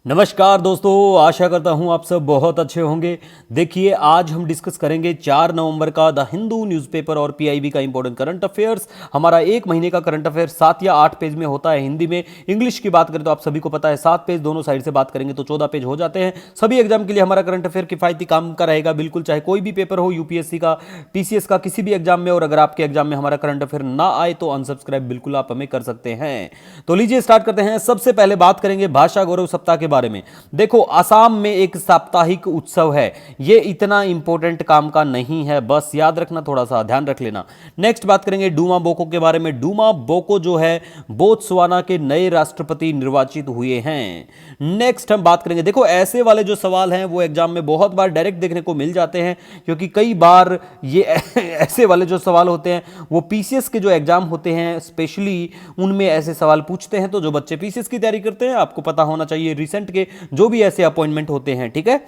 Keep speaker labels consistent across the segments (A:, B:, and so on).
A: नमस्कार दोस्तों, आशा करता हूं आप सब बहुत अच्छे होंगे। देखिए, आज हम डिस्कस करेंगे 4 नवंबर का द हिंदू न्यूज़पेपर और पीआईबी का इंपॉर्टेंट करंट अफेयर्स। हमारा एक महीने का करंट अफेयर 7 या 8 पेज में होता है हिंदी में। इंग्लिश की बात करें तो आप सभी को पता है 7 पेज, दोनों साइड से बात करेंगे तो 14 पेज हो जाते हैं। सभी एग्जाम के लिए हमारा करंट अफेयर किफायती काम का रहेगा, बिल्कुल, चाहे कोई भी पेपर हो, यूपीएससी का, पीसीएस का, किसी भी एग्जाम में। और अगर आपके एग्जाम में हमारा करंट अफेयर ना आए तो अनसब्सक्राइब बिल्कुल आप हमें कर सकते हैं। तो लीजिए स्टार्ट करते हैं। सबसे पहले बात करेंगे भाषा गौरव सप्ताह के बारे में। देखो, असम में एक साप्ताहिक उत्सव है। ये इतना इंपॉर्टेंट काम का नहीं है, बस याद रखना, थोड़ा सा ध्यान रख लेना। नेक्स्ट बात करेंगे डूमा बोको के बारे में। डूमा बोको जो है बोत्सवाना के नए राष्ट्रपति निर्वाचित हुए हैं। नेक्स्ट हम बात करेंगे, देखो ऐसे वाले जो सवाल हैं वो एग्जाम में बहुत बार डायरेक्ट देखने को मिल जाते हैं, क्योंकि कई बार ये ऐसे वाले जो सवाल होते हैं वो पीसीएस के जो एग्जाम होते हैं स्पेशली उनमें ऐसे सवाल पूछते हैं। तो जो बच्चे पीसीएस की तैयारी करते हैं, आपको पता होना चाहिए रिसेंट के जो भी ऐसे अपॉइंटमेंट होते हैं, ठीक है,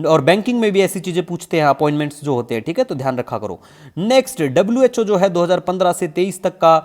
A: और बैंकिंग में भी ऐसी चीजें पूछते हैं, अपॉइंटमेंट्स जो होते हैं, ठीक है, तो ध्यान रखा करो। नेक्स्ट, डब्ल्यूएचओ जो है 2015 से 23 तक का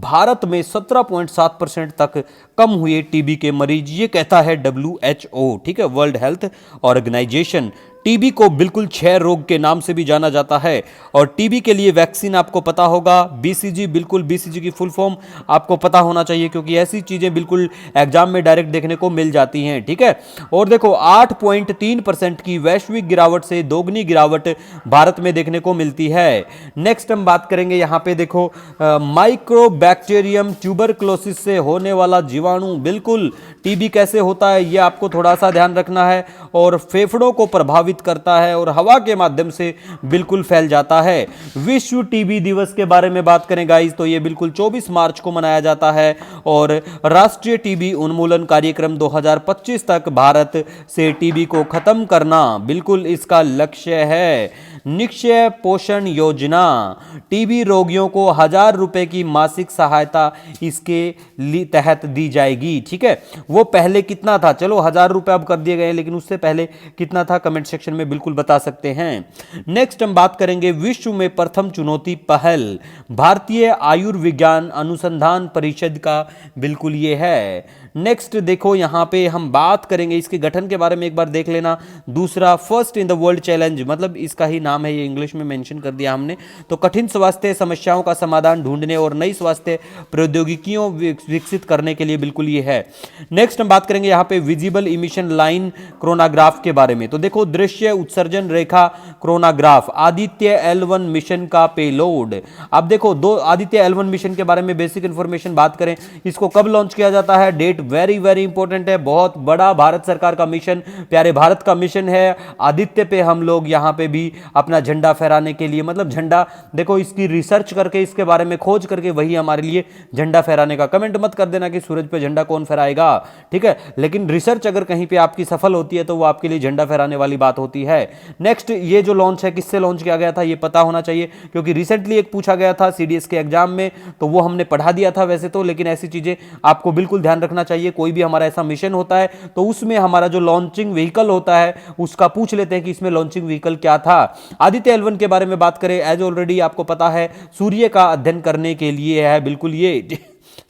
A: भारत में 17.7% तक कम हुए टीबी के मरीज, ये कहता है डब्ल्यूएचओ, ठीक है, वर्ल्ड हेल्थ ऑर्गेनाइजेशन। टीबी को बिल्कुल क्षय रोग के नाम से भी जाना जाता है, और टीबी के लिए वैक्सीन आपको पता होगा, बीसीजी, बिल्कुल बीसीजी की फुल फॉर्म आपको पता होना चाहिए, क्योंकि ऐसी चीजें बिल्कुल एग्जाम में डायरेक्ट देखने को मिल जाती हैं, ठीक है। और देखो 8.3% की वैश्विक गिरावट से दोगुनी गिरावट भारत में देखने को मिलती है। नेक्स्ट हम बात करेंगे, यहां पे देखो माइक्रोबैक्टीरियम ट्यूबरक्लोसिस से होने वाला जीवाणु, बिल्कुल टीबी कैसे होता है ये आपको थोड़ा सा ध्यान रखना है, और फेफड़ों को प्रभावित करता है और हवा के माध्यम से बिल्कुल फैल जाता है। विश्व टीबी दिवस के बारे में बात करें गाइस, तो ये बिल्कुल 24 मार्च को मनाया जाता है, और राष्ट्रीय टीबी उन्मूलन कार्यक्रम 2025 तक भारत से टीबी को खत्म करना बिल्कुल इसका लक्ष्य है। निक्षय पोषण योजना, टीबी रोगियों को 1000 रुपए की मासिक सहायता इसके तहत दी जाएगी, ठीक है। वो पहले कितना था, चलो 1000 रुपए अब कर दिए गए, लेकिन उससे पहले कितना था कमेंट सेक्शन में बिल्कुल बता सकते हैं। नेक्स्ट हम बात करेंगे विश्व में प्रथम चुनौती पहल, भारतीय आयुर्विज्ञान अनुसंधान परिषद का बिल्कुल ये है। नेक्स्ट देखो, यहां पे हम बात करेंगे इसके गठन के बारे में, एक बार देख लेना। दूसरा, first in the world challenge, मतलब इसका ही नाम है, ये इंग्लिश में मेंशन कर दिया हमने। तो कठिन स्वास्थ्य समस्याओं का समाधान ढूंढने और नई स्वास्थ्य प्रौद्योगिकियों विकसित करने के लिए बिल्कुल ये है। नेक्स्ट हम बात करेंगे यहां पे विजिबल इमिशन लाइन क्रोनाग्राफ के बारे में। तो देखो, दृश्य उत्सर्जन रेखा क्रोनाग्राफ, आदित्य L1 मिशन का पेलोड। अब देखो, दो आदित्य L1 मिशन के बारे में बेसिक इंफॉर्मेशन बात करें, इसको कब लॉन्च किया जाता है, डेट वेरी वेरी इंपॉर्टेंट है, बहुत बड़ा भारत सरकार का मिशन, प्यारे भारत का मिशन है। आदित्य पे हम लोग यहां पे भी अपना झंडा फहराने के लिए, मतलब झंडा, देखो इसकी रिसर्च करके, इसके बारे में खोज करके वही हमारे लिए झंडा फहराने का। कमेंट मत कर देना कि सूरज पे झंडा कौन फहराएगा, ठीक है, लेकिन रिसर्च अगर कहीं पे आपकी सफल होती है तो वो आपके लिए झंडा फहराने वाली बात होती है। नेक्स्ट, ये जो लॉन्च है किससे लॉन्च किया गया था ये पता होना चाहिए, क्योंकि रिसेंटली एक पूछा गया था सीडीएस के एग्जाम में, तो वो हमने पढ़ा दिया था वैसे तो, लेकिन ऐसी चीजें आपको बिल्कुल ध्यान रखना चाहिए। कोई भी हमारा ऐसा मिशन होता है तो उसमें हमारा जो लॉन्चिंग व्हीकल होता है उसका पूछ लेते हैं कि इसमें लॉन्चिंग व्हीकल क्या था। आदित्य L1 के बारे में बात करें, एज ऑलरेडी आपको पता है सूर्य का अध्ययन करने के लिए है, बिल्कुल ये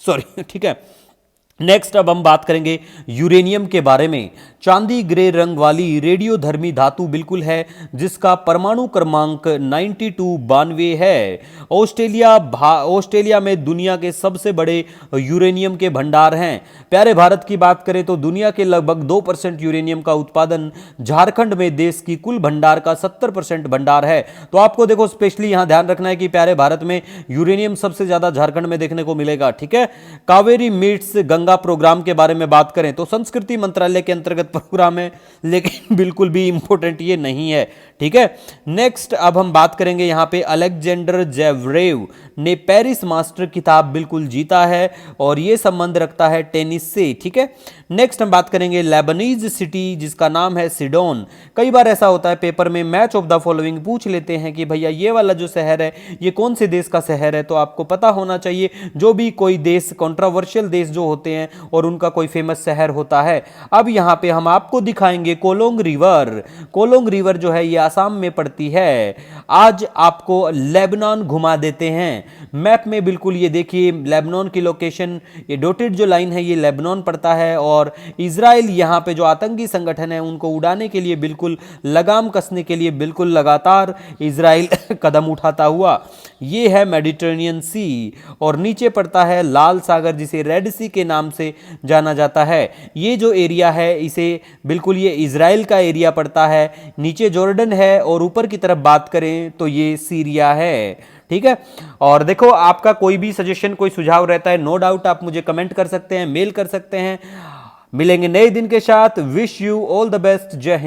A: सॉरी, ठीक है। नेक्स्ट अब हम बात करेंगे यूरेनियम के बारे में। चांदी ग्रे रंग वाली रेडियोधर्मी धातु बिल्कुल है, जिसका परमाणु क्रमांक 92 है। ऑस्ट्रेलिया में दुनिया के सबसे बड़े यूरेनियम के भंडार हैं। प्यारे भारत की बात करें तो दुनिया के लगभग 2% यूरेनियम का उत्पादन झारखंड में देश की कुल भंडार का 70% भंडार है। तो आपको देखो स्पेशली यहां ध्यान रखना है कि प्यारे भारत में यूरेनियम सबसे ज्यादा झारखंड में देखने को मिलेगा, ठीक है। कावेरी मीट्स गंगा प्रोग्राम के बारे में बात करें तो संस्कृति मंत्रालय के अंतर्गत प्रोग्राम है, लेकिन बिल्कुल भी इंपॉर्टेंट ये नहीं है, ठीक है। नेक्स्ट अब हम बात करेंगे, यहां पे अलेक्जेंडर जेवरेव ने पेरिस मास्टर खिताब बिल्कुल जीता है, और ये संबंध रखता है टेनिस से, ठीक है। नेक्स्ट हम बात करेंगे लेबनीज सिटी, जिसका नाम है सिडोन। कई बार ऐसा होता है पेपर में मैच ऑफ द फॉलोइंग पूछ लेते हैं कि भैया ये वाला जो शहर है ये कौन से देश का शहर है, तो आपको पता होना चाहिए जो भी कोई देश, कंट्रोवर्शियल देश जो होते हैं और उनका कोई फेमस शहर होता है। अब यहाँ पे हम आपको दिखाएंगे कोलोंग रिवर। कोलोंग रिवर जो है ये आसाम में पड़ती है। आज आपको लेबनान घुमा देते हैं मैप में। बिल्कुल ये देखिए लेबनान की लोकेशन, ये डॉटेड जो लाइन है ये लेबनान पड़ता है और इजराइल यहाँ पे जो आतंकी संगठन है उनको उड़ाने के लिए बिल्कुल लगाम कसने के लिए बिल्कुल लगातार इजराइल कदम उठाता हुआ। ये है मेडिटेरेनियन सी और नीचे पड़ता है लाल सागर जिसे रेड सी के नाम से जाना जाता है। ये जो एरिया है इसे बिल्कुल ये इजराइल का एरिया पड़ता है। नीचे जॉर्डन है और ऊपर की तरफ बात करें तो ये सीरिया है। ठीक है, और देखो आपका कोई भी सजेशन कोई सुझाव रहता है नो डाउट आप मुझे कमेंट कर सकते हैं, मेल कर सकते हैं। मिलेंगे नए दिन के साथ। Wish you all the best. जय हिंद।